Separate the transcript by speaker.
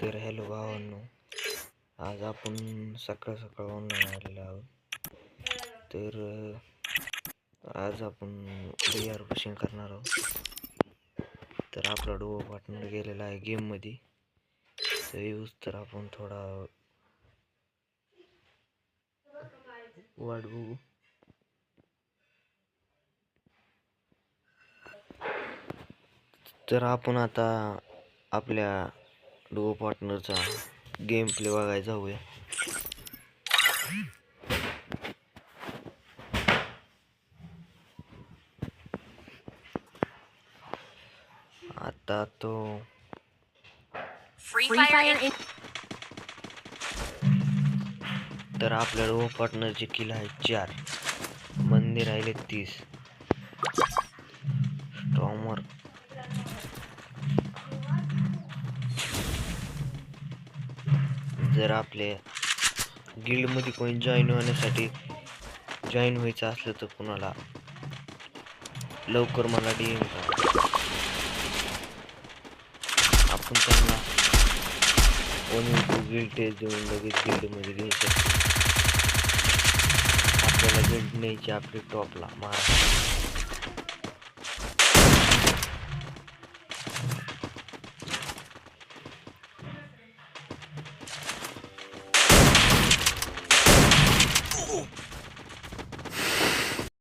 Speaker 1: तर हॅलो भावांनो, आज आपण सकाळ सकाळ ऑनलाईन आलेलो आहोत. तर आज आपण VR पुशिंग करणार आहोत. तर आपला डुओ पार्टनर गेलेला आहे गेममध्ये. तर येऊच तर आपण थोडा वाट बघू. तर आपण आता आपल्या डुओ पार्टनरचा गेम प्ले बघायला जाऊया. आता तो
Speaker 2: Free Fire in
Speaker 1: तर आपल्या डुओ पार्टनरचे किल आहे 4, बंदे राहिले 30. स्टॉमर जर आपल्या गिल्डमध्ये कोणी जॉईन व्हायचं असलं तर कुणाला लवकर मला DM करा. आपण त्यांना 1v2 गिल्ड टेस्ट देऊन लगेच गिल्डमध्ये घेऊ शकतो. आपल्याला गिल्ड न्यायची आपली टॉपला महाराष्ट्र.